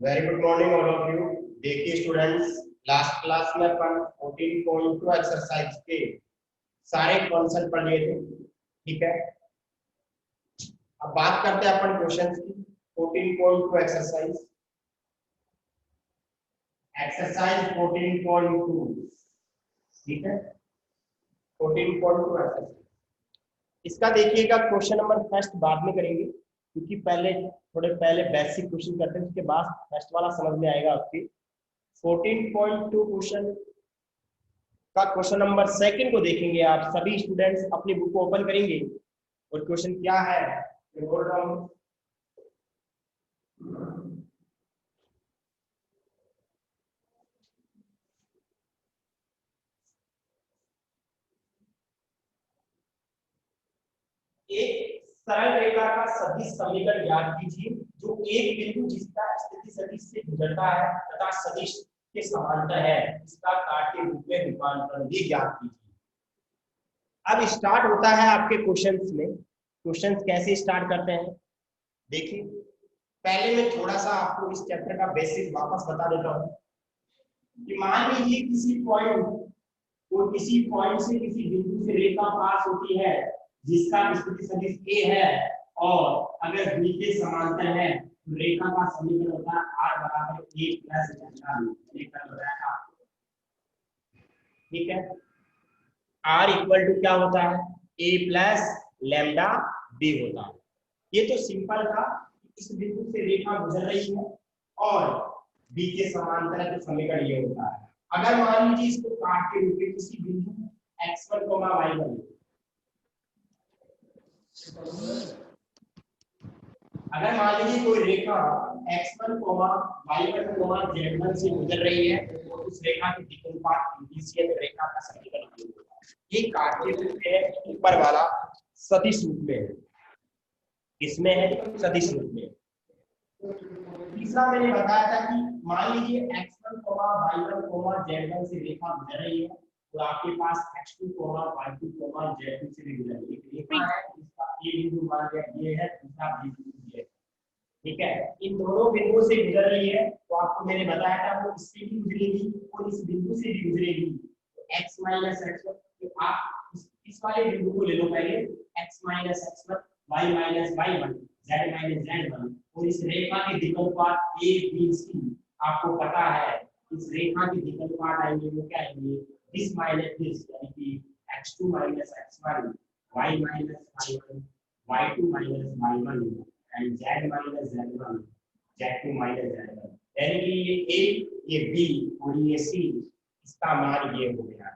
Very good morning all of you. देखिए students, last class में अपन 14.2 exercise के सारे कॉन्सेप्ट पढ़ लिए थे, ठीक है। अब बात करते हैं अपन क्वेश्चंस की। 14.2 एक्सरसाइज 14.2, ठीक है। 14.2 एक्सरसाइज, इसका देखिएगा क्वेश्चन नंबर फर्स्ट बाद में करेंगे, क्योंकि पहले थोड़े पहले बेसिक क्वेश्चन करते हैं, उसके बाद फर्स्ट वाला समझ में आएगा आपकी। 14.2 क्वेश्चन का क्वेश्चन नंबर सेकंड को देखेंगे। आप सभी स्टूडेंट्स अपनी बुक को ओपन करेंगे और क्वेश्चन क्या है मैं बोल रहा हूँ। एक सरल रेखा का सदिश समीकरण ज्ञात कीजिए जो एक बिंदु जिसका स्थिति सदिश से गुजरता है तथा सदिश के समांतर है, इसका कार्य रूप में रूपांतरण भी ज्ञात कीजिए। अब स्टार्ट होता है आपके क्वेश्चंस में। क्वेश्चंस कैसे स्टार्ट करते हैं देखिए। पहले मैं थोड़ा सा आपको इस चैप्टर का बेसिक वापस बता देता हूँ कि मान लीजिए किसी पॉइंट से किसी बिंदु से रेखा पास होती है जिसका स्थिति सदिश ए है, और अगर बी के समांतर है तो रेखा का समीकरण होता है r बराबर a प्लस लैम्डा, ठीक है। r इक्वल टू क्या होता है, a प्लस लैम्डा b होता है। ये तो सिंपल था, इस बिंदु से रेखा गुजर रही है और b के समांतर है तो समीकरण ये होता है। अगर मान लीजिए इसको काट के रूप में किसी बिंदु x1, y1, अगर मान लीजिए कोई रेखा x1, y1, z1 से गुजर रही है तो उस रेखा की दिक्कनुपात इंडिसियल रेखा का समीकरण होगा। ये कार्य रूप है, ऊपर वाला सदिश रूप में है, इसमें है सदिश रूप में। तीसरा मैंने बताया था कि मान लीजिए x1, y1, z1 से रेखा गुजर रही है तो आपके पास x2, y2, z2 से भी गुजर रही है। रेखा है, इसका ये बिंदु मान लिया ये है, दूसरा बिंदु ये है, ठीक है। इन दोनों बिंदुओं से गुजर रही है तो आपको मैंने बताया था वो इससे भी गुजरेगी और इस बिंदु से भी गुजरेगी। तो x माइनस x1, तो आप इस वाले बिंदु को ले लो पहले, x minus x1, y minus y1, z minus z1, और इस रेखा के दिक्कनुपात a b c आपको पता है। इस रेखा की दिक्कनुपात आएंगे वो क्या आएंगे, दिस माइनस दिस, यानी कि x2 minus x1, y minus y1, y2 minus y1 and z minus z1, z2 minus z1, यानी कि ये a, ये b और ये c, इसका मान ये हो गया।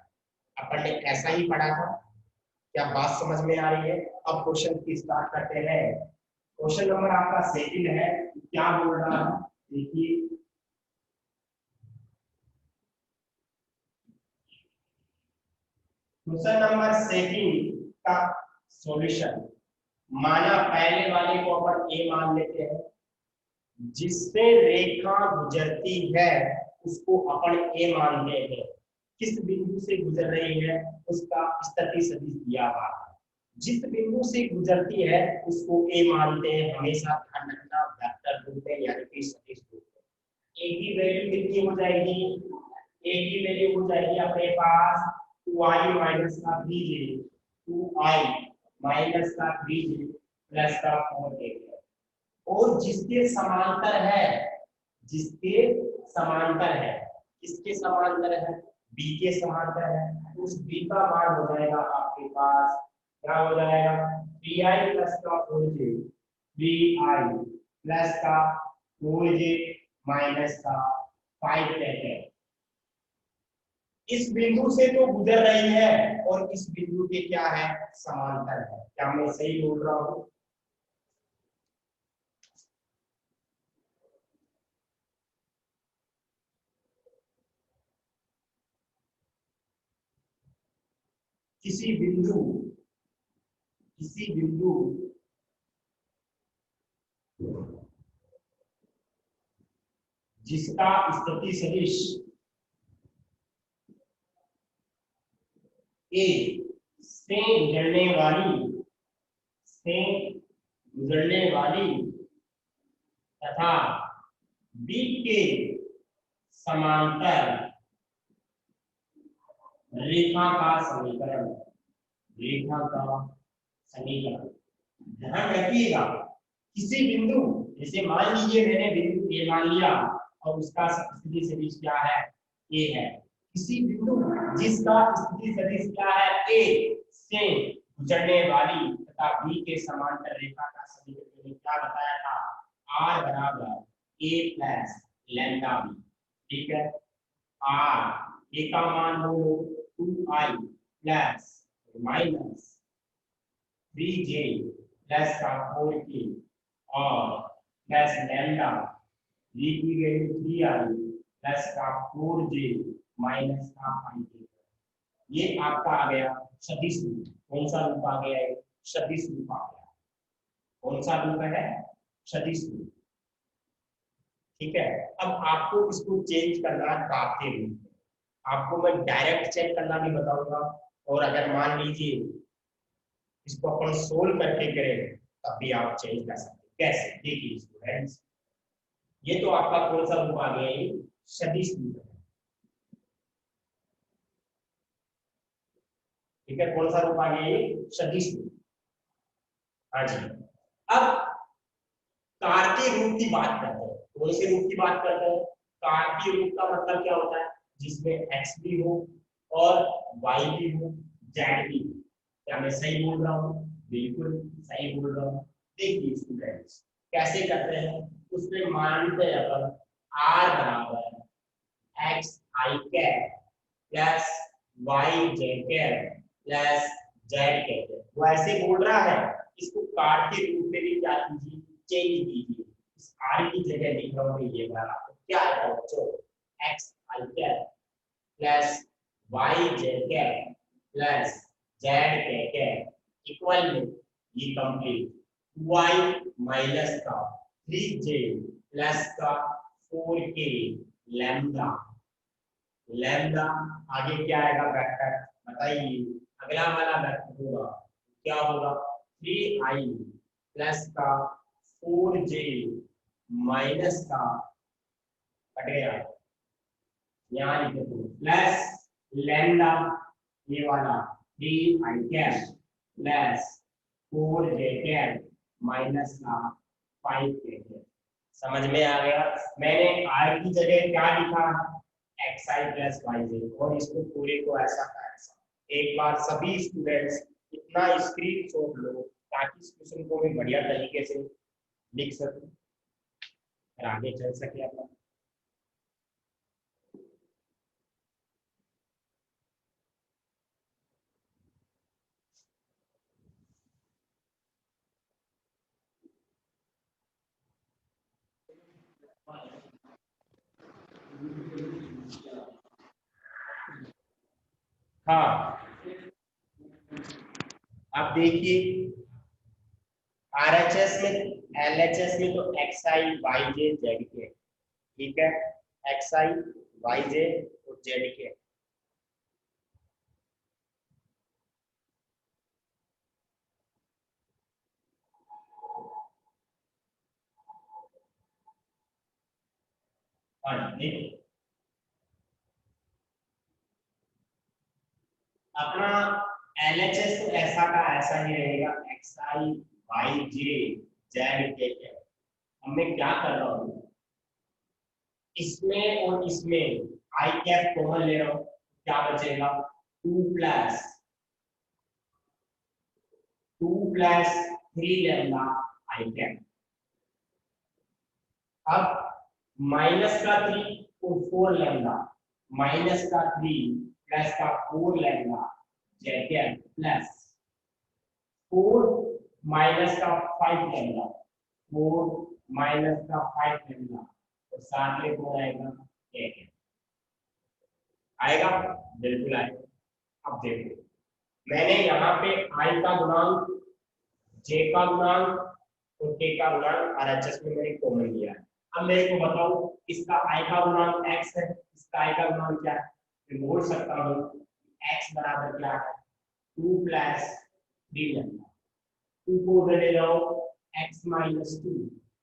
अपन ने ऐसा ही पढ़ा था, क्या बात समझ में आ रही है। अब क्वेश्चन की स्टार्ट करते हैं। क्वेश्चन नंबर आपका सेकंड है, क्या बोल रहा है देखिए। क्वेश्चन नंबर सेकंड का सॉल्यूशन, माना पहले वाले को अपन ए मान लेते हैं, जिससे रेखा गुजरती है उसको अपन ए मानते हैं। किस बिंदु से गुजर रही है उसका स्थिति सदिश दिया हुआ है। जिस बिंदु से गुजरती है उसको ए मानते हैं, हमेशा ध्यान रखना, वेक्टर रूप में यानी कि सदिश रूप में। ए की वैल्यू कितनी हो जाएगी, ए की वैल्यू हो जाएगी अपने पास 2i माइनस का 3j, 2i माइनस का 3j प्लस का 4j, और जिसके समांतर है, जिसके समांतर है, किसके समांतर है, बी के समांतर है, उस बी का मान हो जाएगा आपके पास क्या हो जाएगा, 3i प्लस का 4j, 3i प्लस का 4j माइनस का 5 है। इस बिंदु से तो गुजर रही है और इस बिंदु के क्या है, समांतर है। क्या मैं सही बोल रहा हूं। किसी बिंदु जिसका स्थिति सदिश ए से गुजरने वाली तथा बी के समांतर रेखा का समीकरण, रेखा का समीकरण। ध्यान रखिएगा, किसी बिंदु, जैसे मान लीजिए मैंने बिंदु ए मान लिया और उसका स्थिति सदिश क्या है, ए है। किसी बिंदु जिसका स्थिति सदिश क्या है, ए से गुजरने वाली तथा बी के समांतर रेखा का समीकरण मैंने क्या बताया था, आर बराबर ए प्लस लैम्डा बी। ठीक है, आर ए का मान हो 2i plus minus 3j plus का 4k और प्लस लैम्डा बी की वैल्यू 3i प्लस का 4j माइनस का 5k। ये आपका आ गया सदिश रूप। कौन सा रूप आ गया है, सदिश रूप आ गया। कौन सा रूप है, सदिश रूप। ठीक है, अब आपको इसको चेंज करना है प्राप्ति रूप में। आपको मैं डायरेक्ट चेक करना भी बताऊंगा, और अगर मान लीजिए इसको अपन सोल्व करके करें तब भी आप चेंज कर सकते हैं। कैसे, देखिए स्टूडेंट्स, ये तो आपका कौन सा रूप आ गया, ये सदिश रूप है। ठीक है, कौन सा रूप आ गया, ये सदिश रूप। हाँ जी, अब कार्तीय रूप की बात करते हैं। कौन से रूप की बात करते हैं, कार्तीय रूप का मतलब क्या होता है, जिसमें x भी हो और y भी हो, z भी हो। क्या मैं सही बोल रहा हूँ, बिल्कुल सही बोल रहा हूँ। देखिए स्टूडेंट्स, कैसे करते हैं, उसमें मानते हैं अपन r बराबर x i cap plus y j cap plus z cap. वो ऐसे बोल रहा है, इसको कार्तीय रूप में भी क्या कीजिए, चेंज कीजिए। इस r की जगह लिख रहा हूँ ये वाला, तो क्या आएगा बच्चों, x i cap plus y j cap plus z cap equal में ये कंप्लीट 2i माइनस का 3j प्लस का 4k लैम्डा। लैम्डा आगे क्या आएगा वेक्टर, बताइए। अगला वाला वेक्टर होगा, क्या होगा, 3i प्लस का 4j माइनस का, कट गया यहाँ लिख दो, प्लस लैम्डा ये वाला 3i cap plus 4j cap minus का 5k कैप। समझ में आ गया। मैंने r की जगह क्या लिखा, xi प्लस yj, और इसको पूरे को ऐसा का ऐसा। एक बार सभी स्टूडेंट्स इतना स्क्रीनशॉट लो ताकि इस क्वेश्चन को मैं बढ़िया तरीके से लिख सकूं और आगे चल सके अपन। हाँ, अब देखिए आरएचएस में, एलएचएस में तो एक्स आई वाई जे जेड के, ठीक है, एक्स आई वाई जे और जेड के। हाँ देखिए, अपना एलएचएस तो ऐसा का ऐसा ही रहेगा, एक्स आई वाई जे जेड के। अब मैं क्या कर रहा हूँ, इसमें और इसमें आई कैप कॉमन ले रहा हूँ, क्या बचेगा, 2 प्लस 3 लैम्डा आई कैप। अब माइनस का 3 और 4 लैम्डा, माइनस का 3 प्लस का 4 lambda Z cap plus 4 minus का 5 लैम्डा, 4 माइनस का 5 लैम्डा और साथ में कौन आएगा, एक आएगा, बिल्कुल आएगा। अब देखो, मैंने यहाँ पे आई का गुणांक, जे का गुणांक और के का गुणांक आरएचएस में मैंने कॉमन लिया है। अब मेरे को बताओ, इसका आई का गुणांक x है, इसका आई का गुणांक क्या है, मैं बोल सकता हूँ x बराबर क्या है, 2 प्लस 3 लैम्डा। 2 को उधर ले जाओ, x माइनस 2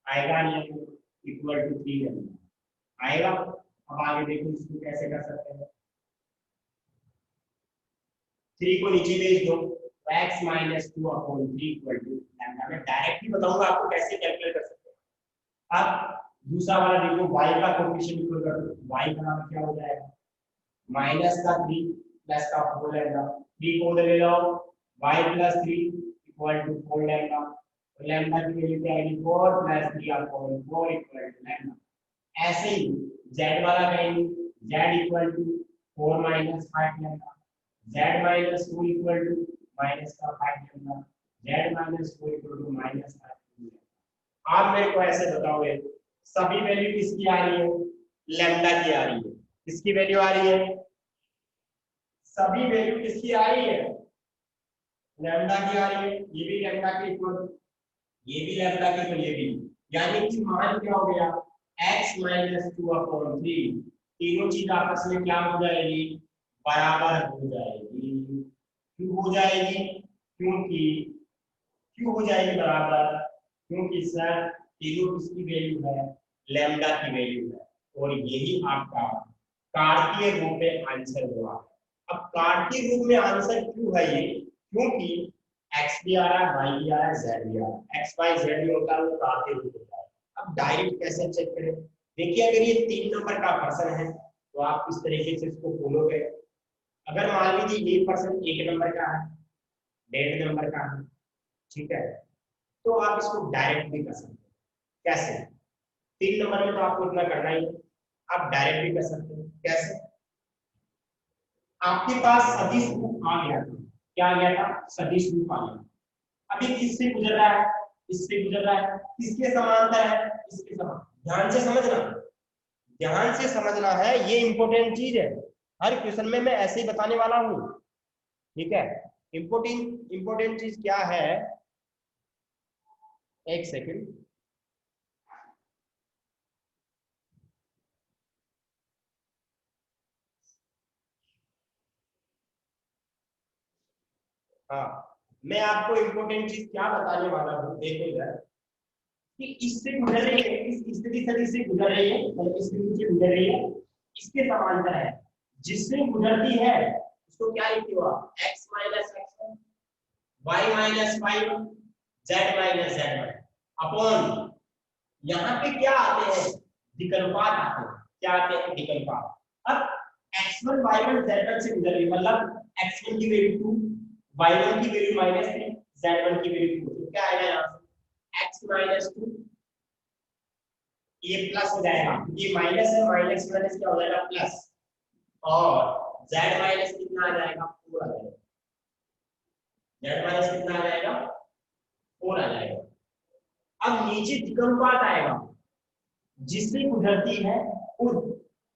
आएगा नहीं, इक्वल टू 3 लैम्डा आएगा। अब आगे देखो इसको कैसे कर सकते हैं। 3 को नीचे भेज दो तो x minus 2/3 equal to lambda. मैं डायरेक्ट ही बताऊंगा आपको कैसे कैलकुलेट कर सकते हैं। अब दूसरा वाला देखो y का कोएफिशिएंट इक्वल कर दो, y का नाम क्या हो जाएगा माइनस का 3 प्लस का 4 लैम्डा। 3 को उधर ले जाओ y plus 3 equal to 4 lambda. Lambda की वैल्यू क्या आएगी 4 प्लस 3/4 इक्वल टू लैम्डा। ऐसे ही z वाला करेंगे z equal to 4 minus 5 lambda. z minus 2 equal to minus का 5 lambda. z minus 4 equal to minus 5 lambda. आप मेरे को ऐसे बताओगे सभी वैल्यू किसकी आ रही है लैम्डा की आ रही है। किसकी वैल्यू आ रही है सभी वैल्यू किसकी आ रही है लैम्डा की आ रही है। ये भी लैम्डा के इक्वल, ये भी लैम्डा के इक्वल, ये भी। यानी कि मान क्या हो गया x माइनस 2/3 तीनों चीज आपस में क्या हो जाएगी बराबर हो जाएगी। क्यों हो जाएगी क्योंकि क्यों हो जाएगी बराबर क्योंकि सर तीनों किसकी वैल्यू है लैम्डा की वैल्यू है। और यही आपका कार्तीय रूप में आंसर हुआ। अब कार्तीय रूप में आंसर क्यों है ये क्योंकि x भी आ रहा है y भी आ रहा है z भी आ रहा है। x y z भी होता है वो कार्तीय रूप होता है। अब डायरेक्ट कैसे चेक करें देखिए अगर ये 3 नंबर का पर्सन है तो आप इस तरीके से इसको बोलोगे। अगर मान लीजिए ये पर्सन 1 नंबर का है 1.5 नंबर का है ठीक है तो आप इसको डायरेक्ट भी कर सकते हैं। कैसे 3 नंबर में तो आपको इतना करना ही है, आप डायरेक्ट भी कर सकते हैं। कैसे आपके पास सदिश रूप आ गया था। क्या आ गया था सदिश रूप आ गया। अभी किससे गुजर रहा है इससे गुजर रहा है किसके समांतर है इसके समान। ध्यान से समझना ध्यान से समझना है ये इंपॉर्टेंट चीज है। हर क्वेश्चन में मैं ऐसे ही बताने वाला हूँ ठीक है। इंपॉर्टेंट चीज क्या है एक सेकंड। हाँ मैं आपको इंपॉर्टेंट चीज क्या बताने वाला हूँ देखो इधर कि इससे गुजर रही है इस स्थिति सदिश से गुजर रही है और इस बिंदु से गुजर रही है इसके समांतर है। जिससे गुजरती है उसको क्या लिखते हो आप x minus x y minus y z minus z upon यहाँ पे क्या आते हैं विकल्पात आते हैं। क्या आते हैं विकल्पात। अब x1 y1 z1 से गुजर रही मतलब x1 की वैल्यू 2 y1 की वैल्यू -3 z1 की वैल्यू 2 तो क्या आएगा यहाँ से x माइनस 2 ये प्लस हो जाएगा ये माइनस है माइनस माइनस क्या हो जाएगा प्लस और z माइनस कितना आ जाएगा 4 आ जाएगा। z माइनस कितना आ जाएगा 4 आ जाएगा। अब नीचे विकल्पात आएगा जिससे गुजरती है और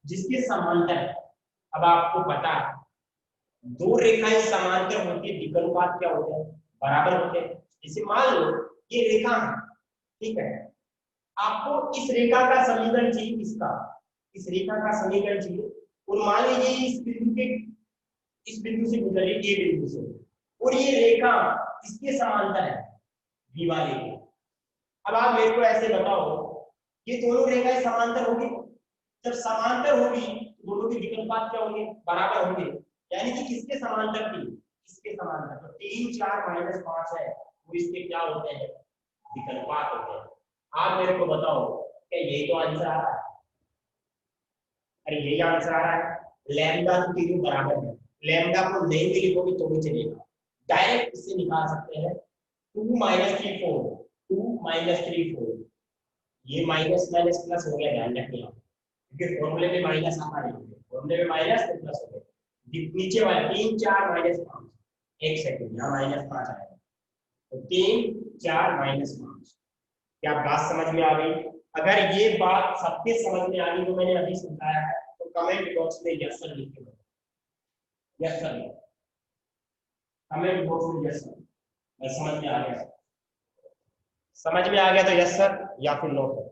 जिसके समांतर है। अब आपको पता है दो रेखाएं समांतर होती है विकल्पात क्या होते हैं बराबर होते हैं। जैसे मान लो ये रेखा है ठीक है आपको इस रेखा का समीकरण चाहिए किसका इस रेखा का समीकरण चाहिए और मान लीजिए इस बिंदु से गुजर रही है ये बिंदु से और ये रेखा इसके समांतर है बी वाले के। अब आप मेरे को ऐसे बताओ ये दोनों रेखाएं समांतर होगी जब समांतर होगी तो दोनों के विकल्पात क्या होंगे बराबर होंगे। यानी कि किसके समांतर थी इसके समांतर तो 3 4 -5 है वो इसके क्या होते हैं विकल्पात होते हैं। आप मेरे को बताओ क्या यही तो आंसर आ रहा है अरे यही आंसर आ रहा है। लैम्डा तो तीनों बराबर है लैम्डा को नहीं भी लिखोगे तो भी चलेगा डायरेक्ट इससे निकाल सकते हैं 2 -3 4 2 -3 4 ये माइनस माइनस प्लस हो गया ध्यान रखिए आप क्योंकि फॉर्मूले में माइनस आता नहीं है फॉर्मूले में माइनस तो प्लस हो गया नीचे वाला 3 4 -5 एक सेकंड यहाँ -5 आएगा तो 3 4 -5 क्या बात समझ में आ गई। अगर ये बात सबके समझ में आ गई तो मैंने अभी समझाया है तो कमेंट बॉक्स में यस सर लिख के बताओ यस सर कमेंट बॉक्स में यस सर बस समझ में आ गया समझ में आ गया तो यस सर या फिर नो सर।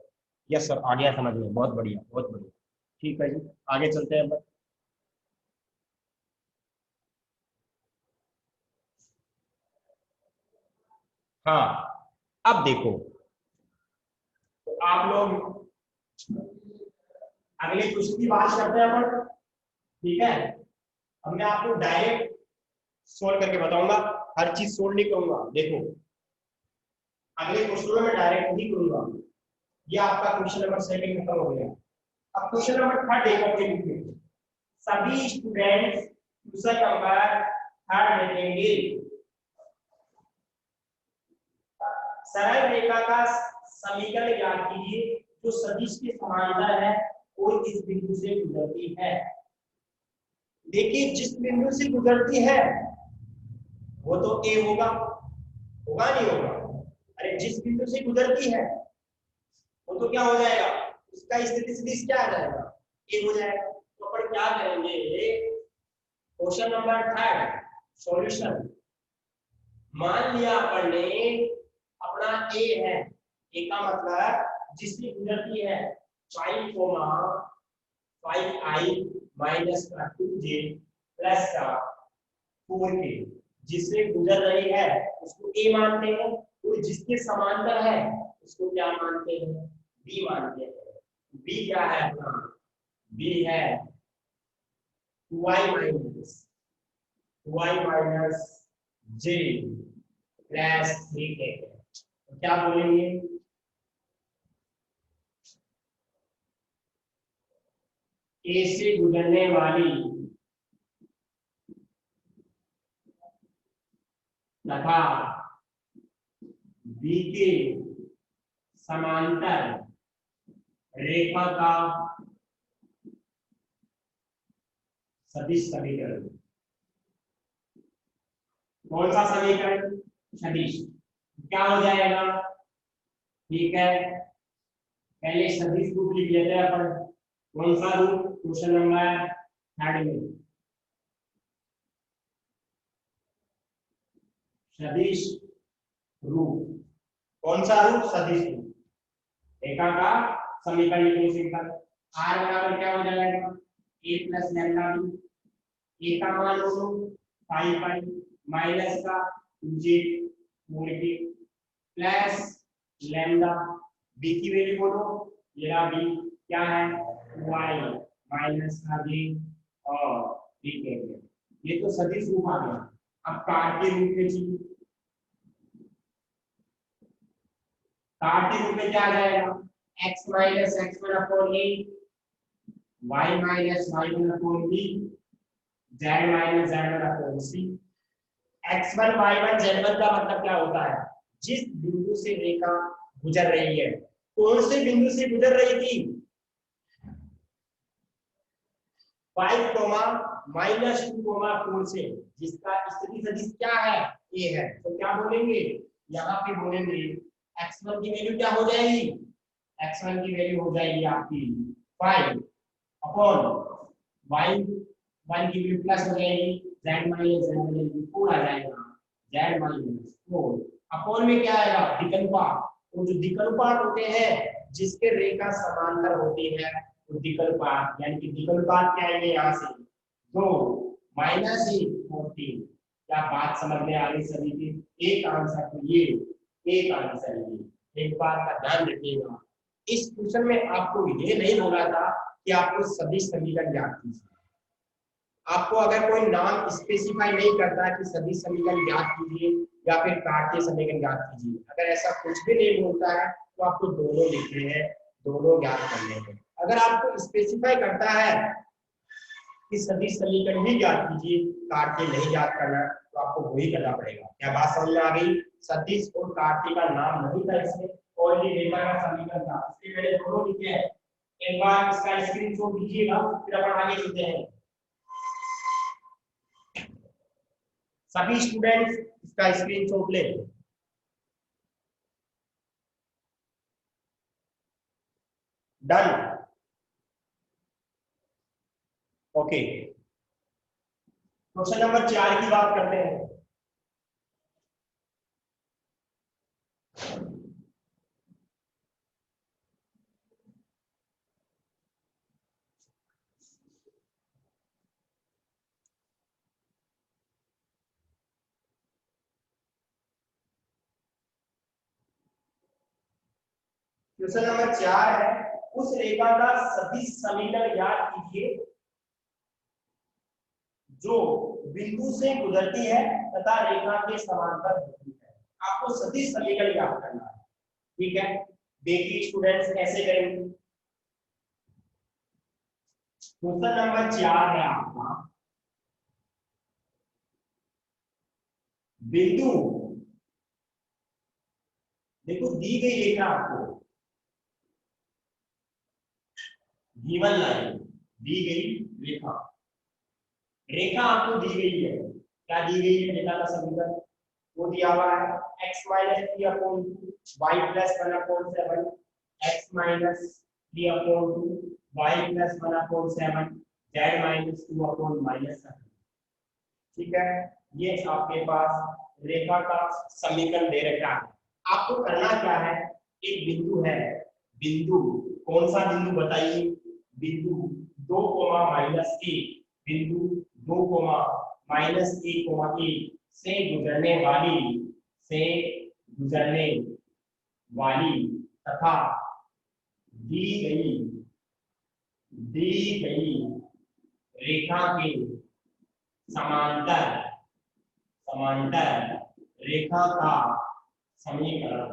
यस सर आ गया समझ में बहुत बढ़िया बहुत बढ़िया ठीक है जी आगे चलते हैं अब। हाँ अब देखो तो आप लोग अगले क्वेश्चन की बात करते हैं अपन, ठीक है। अब मैं आपको डायरेक्ट सोल्व करके बताऊंगा, हर चीज सोल्व नहीं करूंगा। देखो अगले क्वेश्चन में मैं डायरेक्ट नहीं करूंगा। ये आपका क्वेश्चन नंबर 7 खत्म हो गया। अब क्वेश्चन नंबर 3 देखो अपने बुक में। सभी स्टूडेंट्स क्वेश्चन नंबर 3 देखेंगे। सरल रेखा का समीकरण ज्ञात कीजिए जो सदिश के समांतर है और इस बिंदु से गुजरती है। देखिए जिस बिंदु से गुजरती है वो तो ए होगा, होगा नहीं होगा? अरे जिस बिंदु से गुजरती है वो तो क्या हो जाएगा, उसका स्थिति सदिश क्या आ जाएगा, ए हो जाएगा। तो अपन क्या करेंगे, क्वेश्चन नंबर 3 सॉल्यूशन। मान लिया अपन ने अपना ए है, ए का मतलब जिससे गुजरती है 5 5i माइनस का 2j प्लस का 4k, जिससे गुजर रही है उसको ए मानते हैं, और जिसके समांतर है उसको क्या मानते हैं, बी मानते हैं। बी क्या है अपना, बी है 2i minus j plus 3k। तो क्या बोलेंगे, ए से गुजरने वाली तथा बी के समांतर रेखा का सदिश समीकरण। कौन सा समीकरण, सदिश। क्या हो जाएगा, ठीक है पहले सदिश रूप लिख लेते हैं अपन। कौन सा रूप, क्वेश्चन नंबर 3 में सदिश रूप। कौन सा रूप, सदिश रूप। रेखा का समीकरण लिखने से आर बराबर क्या हो जाएगा, ए प्लस लैम्डा बी। ए का मान लो 5 माइनस का जे 4k प्लस लैम्डा, बी की वैल्यू बोलो, ये रहा बी क्या है 2i माइनस का जे और ठीक है। ये तो सदिश रूप आ गया। अब कार्य रूप में चाहिए, कार्य रूप में क्या आ जाएगा, x minus x1 upon a, y minus y1 upon b, z minus z1 upon c। x1 y1 z1 का मतलब क्या होता है, जिस बिंदु से रेखा गुजर रही है। कौन से बिंदु से गुजर रही थी, 5 माइनस 2 4 से, जिसका स्थिति सदिश क्या है, ए है। तो क्या बोलेंगे, यहाँ पे बोलेंगे x1 की वैल्यू क्या हो जाएगी, x1 की वैल्यू हो जाएगी आपकी 5 अपॉन y1 की वैल्यू प्लस हो जाएगी z माइनस z 4 आ जाएगा, z माइनस 4 अपॉन में क्या आएगा, विकल्पात। तो जो विकल्पात होते हैं जिसके रेखा समांतर होती है वो विकल्पात, यानी कि विकल्पात क्या आएंगे यहाँ से 2 माइनस 14। क्या बात समझ में आ रही सभी की, एक आंसर तो ये, एक आंसर ये। एक बात का ध्यान रखिएगा, इस क्वेश्चन में आपको ये नहीं बोला था कि आपको सभी समीकरण याद कीजिए। आपको अगर कोई नाम स्पेसिफाई नहीं करता है कि सभी समीकरण याद कीजिए या फिर कार्तीय समीकरण याद कीजिए, अगर ऐसा कुछ भी नहीं बोलता है तो आपको दोनों लिखने हैं, दोनों याद करने हैं। अगर आपको स्पेसिफाई करता है कि सभी समीकरण ही याद कीजिए, कार्तीय नहीं याद करना, तो आपको वही करना पड़ेगा। क्या बात समझ में आ गई, सदिश और कार्तीय का नाम नहीं था इसमें, और ये रेखा का समीकरण था, इसलिए मैंने दोनों लिखे हैं। एक बार इसका स्क्रीनशॉट लीजिएगा, फिर अपन आगे चलते हैं। सभी स्टूडेंट्स इसका स्क्रीनशॉट ले। Done, okay. क्वेश्चन नंबर 4 की बात करते हैं। क्वेश्चन नंबर 4 है, उस रेखा का सदिश समीकरण याद कीजिए जो बिंदु से गुजरती है तथा रेखा के समांतर होती है। आपको सदिश समीकरण याद करना है, ठीक है। देखिए स्टूडेंट्स कैसे करेंगे। क्वेश्चन नंबर 4 है आपका, बिंदु, देखो दी गई रेखा आपको, गिवन लाइन, दी गई रेखा, रेखा आपको दी गई है, क्या दी गई है रेखा का समीकरण, वो दिया हुआ है x minus 3 upon 2 y plus 1 upon 7, x minus 3 upon 2 y plus 1 upon 7 z minus 2 upon minus 7, ठीक है। ये आपके पास रेखा का समीकरण दे रखा है। आपको करना क्या है, एक बिंदु है, बिंदु कौन सा बिंदु बताइए, बिंदु 2 माइनस 1, बिंदु 2 माइनस 1 से गुजरने वाली तथा दी गई रेखा के समांतर रेखा का समीकरण,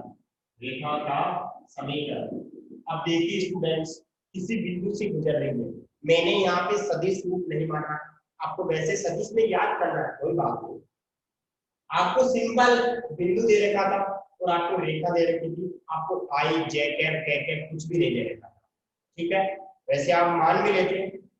अब देखिए स्टूडेंट्स, किसी बिंदु से गुजर रही है, मैंने यहाँ पे सदिश रूप नहीं माना, आपको वैसे सदिश में याद करना है, कोई बात नहीं। आपको सिंपल बिंदु दे रखा था और आपको रेखा दे रखी थी, आपको आई जे कैप के कैप कुछ भी नहीं दे रखा था, ठीक है। वैसे आप मान भी लेते,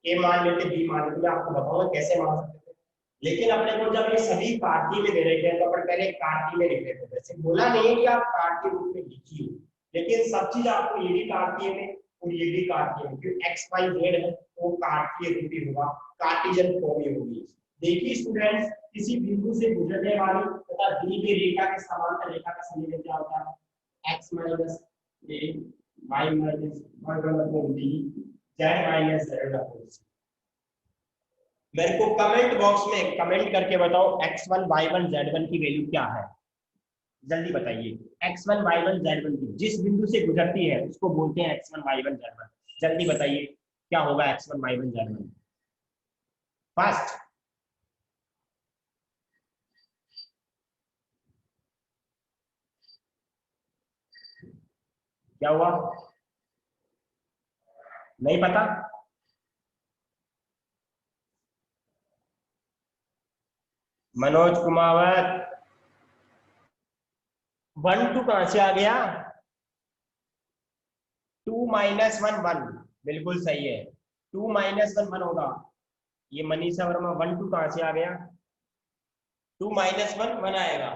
ए मान लेते, बी मान लेते, आपको बताऊंगा कैसे मान सकते थे, लेकिन अपने को जब ये सभी कार्तीय में दे रखे हैं तो अपन पहले कार्तीय में लिख लेते। वैसे बोला नहीं है कि आप कार्तीय रूप में लिखिए, लेकिन सब चीज आपको ये भी कार्तीय में और ये भी कार्तीय में, क्योंकि एक्स वाई जेड है वो कार्तीय रूप ही होगा, कार्टिजन फॉर्म ही होगी। देखिए स्टूडेंट्स, किसी बिंदु से गुजरने वाली तथा दी गई रेखा के समांतर रेखा का समीकरण क्या होता है, x minus a y minus 1 upon b z minus z upon c। मेरे को कमेंट बॉक्स में कमेंट करके बताओ x1 y1 z1 की वैल्यू क्या है, जल्दी बताइए। x1 y1 z1 की जिस बिंदु से गुजरती है उसको बोलते हैं x1 y1 z1, जल्दी बताइए क्या होगा x1 y1 z1 फर्स्ट। क्या हुआ, नहीं पता, मनोज कुमावत 1 2 कहां से आ गया, 2 माइनस 1 1, बिल्कुल सही है, 2 माइनस 1 1 होगा। ये मनीषा वर्मा 1 2 कहां से आ गया, 2 माइनस 1 1 आएगा,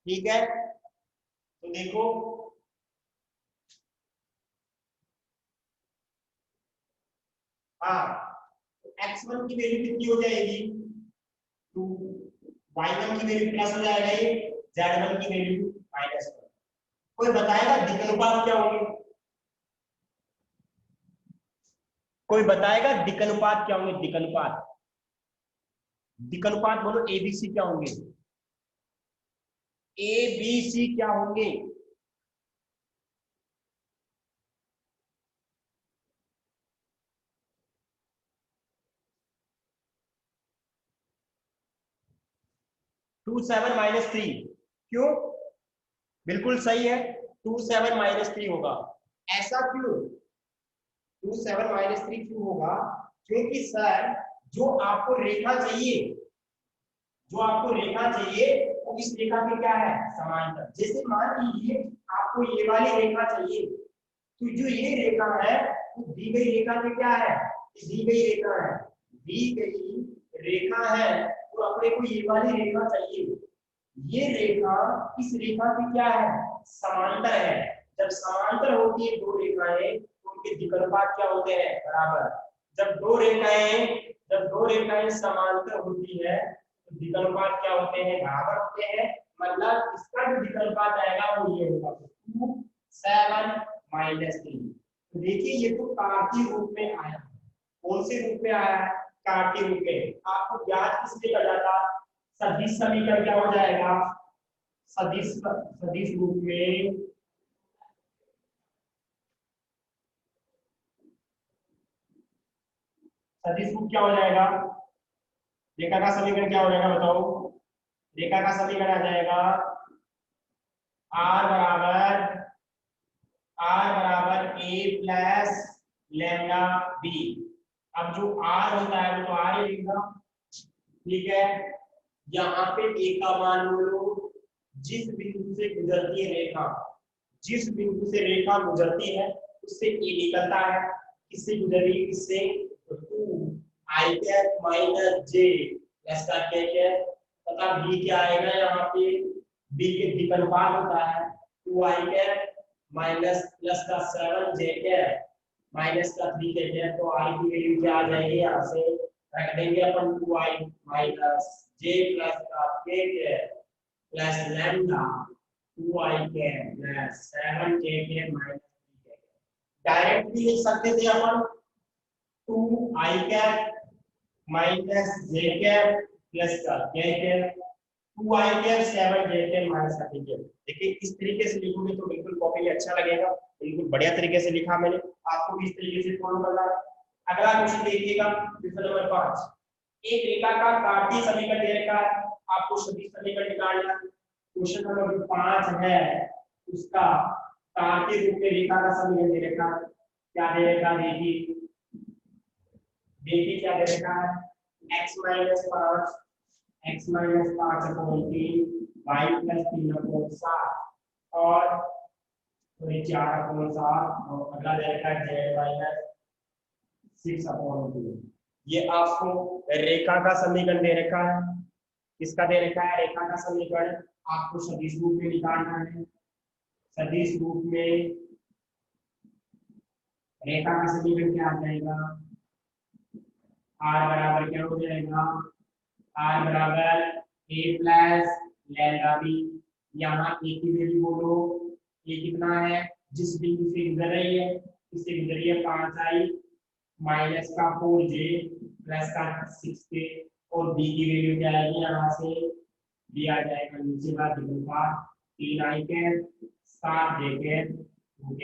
ठीक है। तो देखो हाँ, x1 की वैल्यू कितनी हो जाएगी 2, y1 की वैल्यू प्लस हो जाएगा, ये z1 की वैल्यू माइनस 1। कोई बताएगा दिक्कनुपात क्या होंगे, कोई बताएगा दिक्कनुपात क्या होंगे, दिक्कनुपात, दिक्कनुपात बोलो, एबीसी क्या होंगे, एबीसी क्या होंगे, 2 7 माइनस 3, क्यों, बिल्कुल सही है, 2 7 माइनस 3 होगा। ऐसा क्यों 2 7 माइनस 3 क्यों होगा, क्योंकि सर जो आपको रेखा चाहिए, वो इस रेखा के क्या है, समांतर। जैसे मान लीजिए आपको ये वाली रेखा चाहिए, तो जो ये रेखा है वो दी गई रेखा के क्या है, दी गई रेखा है, दी गई रेखा है, तो अपने को ये वाली रेखा चाहिए, ये रेखा इस रेखा की क्या है, समांतर है। जब समांतर होती है दो रेखाएं तो उनके दिक्कनुपात क्या होते हैं, बराबर। जब दो रेखाएं समांतर होती है तो दिक्कनुपात क्या होते हैं, बराबर होते हैं। मतलब इसका जो दिक्कनुपात आएगा वो ये होगा 2 7 माइनस 3। तो देखिए ये तो कार्तीय रूप में आया, कौन से रूप में आया है, कार्तीय रूप में। आपको ज्ञात किससे कर जाता, सदिश समीकरण क्या हो जाएगा, सदिश रूप में सदिश रूप क्या हो जाएगा, रेखा का समीकरण क्या हो जाएगा बताओ। रेखा का समीकरण आ जाएगा आर बराबर ए प्लस लैम्डा बी। अब जो आर होता है वो तो आर ही लिखा, ठीक है। यहाँ पे ए का मान बोलो, जिस बिंदु से गुजरती है रेखा, जिस बिंदु से रेखा गुजरती है उससे ए निकलता है, किससे गुजर रही है, किससे, तो 2 i cap minus J plus का क्या है तथा बी क्या आएगा यहाँ पे, बी के विकल्पात होता है 2i कैप माइनस प्लस का 7 जे कैप माइनस का 3 जे कैप। तो i की वैल्यू क्या आ जाएगी, यहाँ से रख देंगे अपन 2i माइनस जे प्लस का k cap plus lambda 2i cap plus 7j cap minus 3 cap. Directly लिख सकते थे अपन 2i कैप माइनस जे कैप प्लस का k cap 2i cap 7j cap minus का 3 कैप। देखिए इस तरीके से लिखोगे तो बिल्कुल कॉपी में अच्छा लगेगा, बिल्कुल बढ़िया तरीके से लिखा मैंने, आपको भी इस तरीके से फॉलो करना है। अगला क्वेश्चन देखिएगा, क्वेश्चन नंबर 5। एक रेखा का कार्तीय समीकरण दे रखा है, आपको सदिश समीकरण निकालना है। क्वेश्चन नंबर 5 है, उसका कार्तीय रूप में रेखा का समीकरण दे रखा है। क्या दे रखा है देखिए, देखिए क्या दे रखा है, x minus 5 upon 3 y plus 3 upon 7 और 4 अपॉन 7 और अगला दे रखा है z माइनस 6 अपॉन 2। ये आपको रेखा का समीकरण दे रखा है। किसका दे रखा है, रेखा का समीकरण। आपको सदिश रूप में निकालना है। सदिश रूप में रेखा का समीकरण क्या आ जाएगा, r बराबर क्या हो जाएगा, r बराबर a प्लस लैम्डा बी। यहाँ a की वैल्यू बोलो, a कितना है, जिस बिंदु से गुजर रही है, इससे गुजर रही है 5i माइनस का 4j प्लस का 6k और b की वैल्यू क्या आएगी, यहाँ से b आ जाएगा नीचे का का 3i के 7j के 2k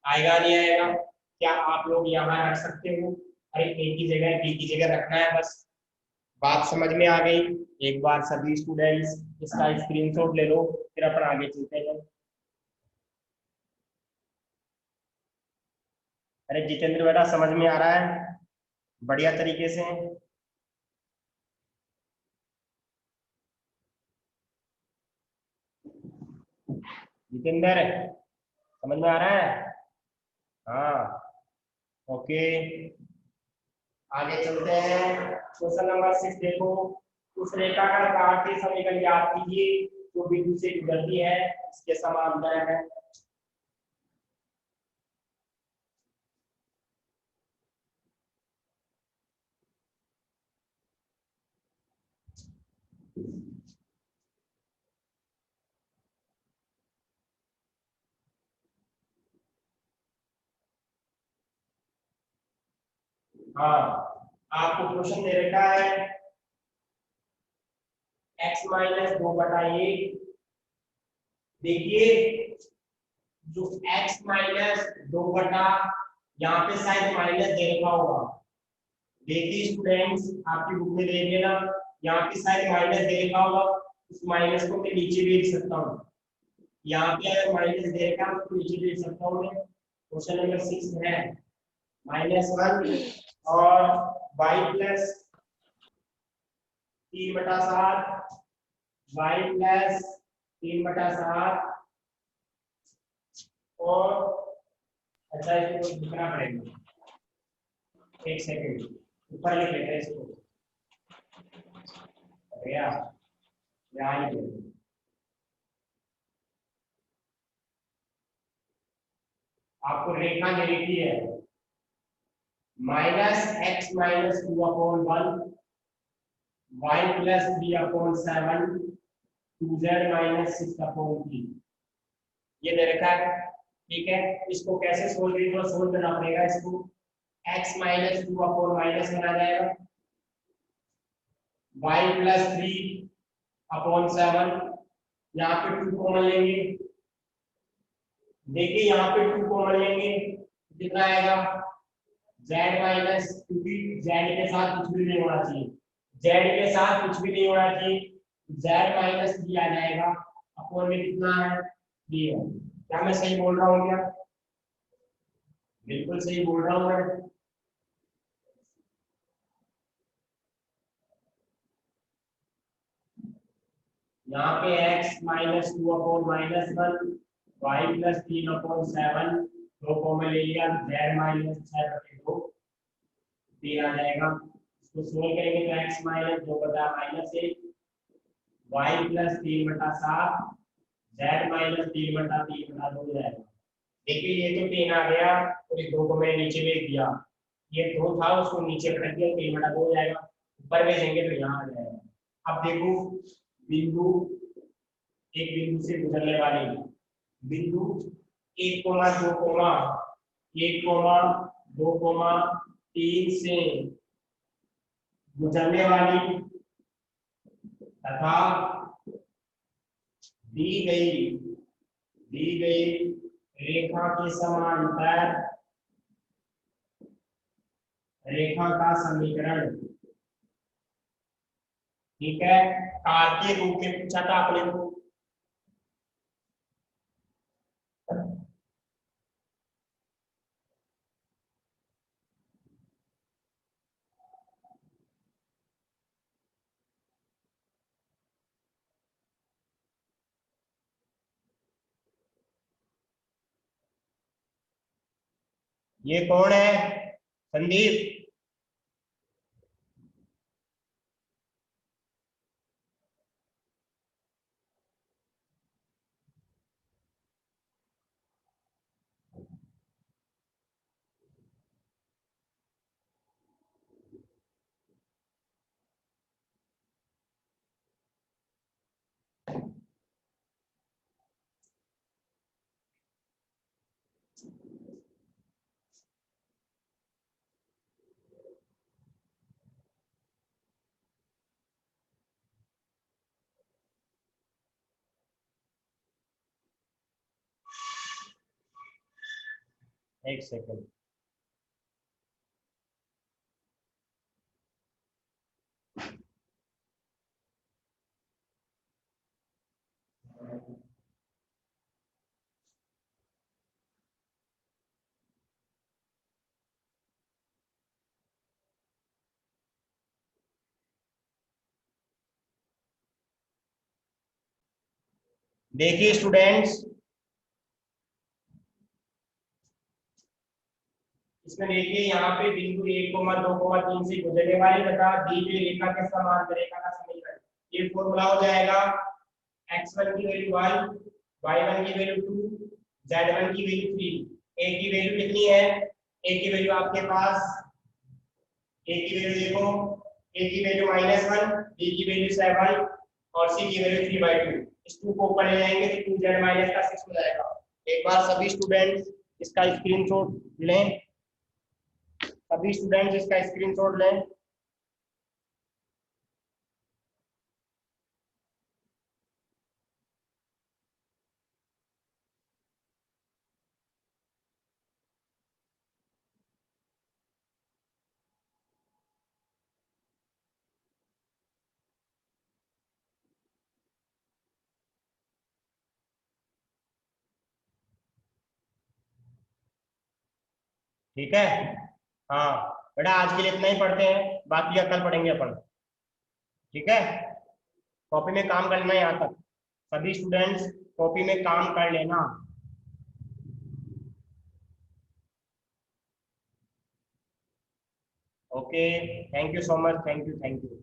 आएगा नहीं आएगा। क्या आप लोग यहाँ रख सकते हो, अरे a की जगह b की जगह रखना है बस। बात समझ में आ गई। एक बार सभी स्टूडेंट्स इसका स्क्रीनशॉट ले लो, फिर अपन आगे चलते हैं। अरे जितेंद्र बेटा समझ में आ रहा है बढ़िया तरीके से। जितेंद्र समझ में आ रहा है, हाँ ओके। आगे चलते हैं, क्वेश्चन नंबर 6 देखो। उस रेखा का कार्तीय समीकरण याद कीजिए जो बिंदु से गुजरती है, इसके समांतर है। हाँ आपको क्वेश्चन दे रखा है x माइनस 2/1। देखिए जो x माइनस 2 यहाँ पे शायद माइनस दे रखा होगा। देखिए स्टूडेंट्स आपकी बुक में देख लेना, यहाँ पे शायद माइनस दे रखा होगा, उस माइनस को मैं नीचे भी लिख सकता हूँ। यहाँ पे अगर माइनस दे रखा है तो नीचे भी लिख सकता हूँ मैं। क्वेश्चन नंबर 6 है -1 और y प्लस 3/7 y प्लस 3/7 और अच्छा इसको लिखना पड़ेगा, एक सेकंड ऊपर लिख लेते हैं इसको, भैया यहाँ लिख लेते हैं। आपको रेखा दे रखी है -x minus 2/1 y plus 3/7 2z minus 6/3 ये दे रखा है, ठीक है। इसको कैसे सोल्व करना पड़ेगा, इसको x माइनस 2 अपॉन माइनस बना जाएगा, y प्लस 3/7 यहाँ पे 2 कॉमन लेंगे। देखिए यहाँ पे 2 कॉमन लेंगे कितना आएगा जेड माइनस, क्योंकि जेड के साथ कुछ भी नहीं होना चाहिए, जेड के साथ कुछ भी नहीं होना चाहिए, जेड माइनस थ्री आ जाएगा, अपोन में कितना है थ्री है। क्या मैं सही बोल रहा हूँ क्या? बिल्कुल सही बोल रहा हूँ मैं। यहाँ पे x minus two upon minus one, Y plus तीन अपॉन सेवन, दो कॉमन ले लिया, जेड माइनस छह बटे दो, तीन आ जाएगा। इसको सोल्व करेंगे तो x माइनस दो बटा माइनस एक, वाई प्लस तीन बटा सात, जेड माइनस तीन बटा तीन बटा दो हो जाएगा। देखिए ये तो तीन आ गया और इस दो को मैंने नीचे भेज दिया, ये दो था उसको नीचे रख दिया, तीन बटा दो हो जाएगा, ऊपर भेजेंगे तो यहाँ आ जाएगा। अब देखो बिंदु, एक बिंदु से गुजरने वाले बिंदु एक कोमा दो कोमा, एक कोमा दो कोमा तीन से गुजरने वाली तथा दी गई रेखा के समांतर रेखा का समीकरण। ठीक है, कार्तीय रूप में पूछा था आपने को। ये कौन है? संदीप। एक सेकंड। देखिए स्टूडेंट्स, इसमें देखिए यहाँ पे बिंदु एक कोमा दो कोमा तीन से गुजरने वाली तथा दी गई रेखा के समांतर रेखा का समीकरण। ये फॉर्मूला हो जाएगा x1 की वैल्यू 1, y1 की वैल्यू 2, z1 की वैल्यू 3। a की वैल्यू कितनी है? a की वैल्यू आपके पास, a की वैल्यू देखो, a की वैल्यू -1, b की वैल्यू 7 और c की वैल्यू 3/2। इस 2 को ऊपर ले जाएंगे तो 2z माइनस का 6 हो जाएगा। एक बार सभी स्टूडेंट्स इसका स्क्रीनशॉट लें, सभी स्टूडेंट्स इसका स्क्रीनशॉट लें। ठीक है, हाँ बेटा आज के लिए इतना ही पढ़ते हैं, बाकी का कल पढ़ेंगे अपन। ठीक है, कॉपी में काम कर लेना यहाँ तक, सभी स्टूडेंट्स कॉपी में काम कर लेना। Okay, thank you so much, thank you thank you.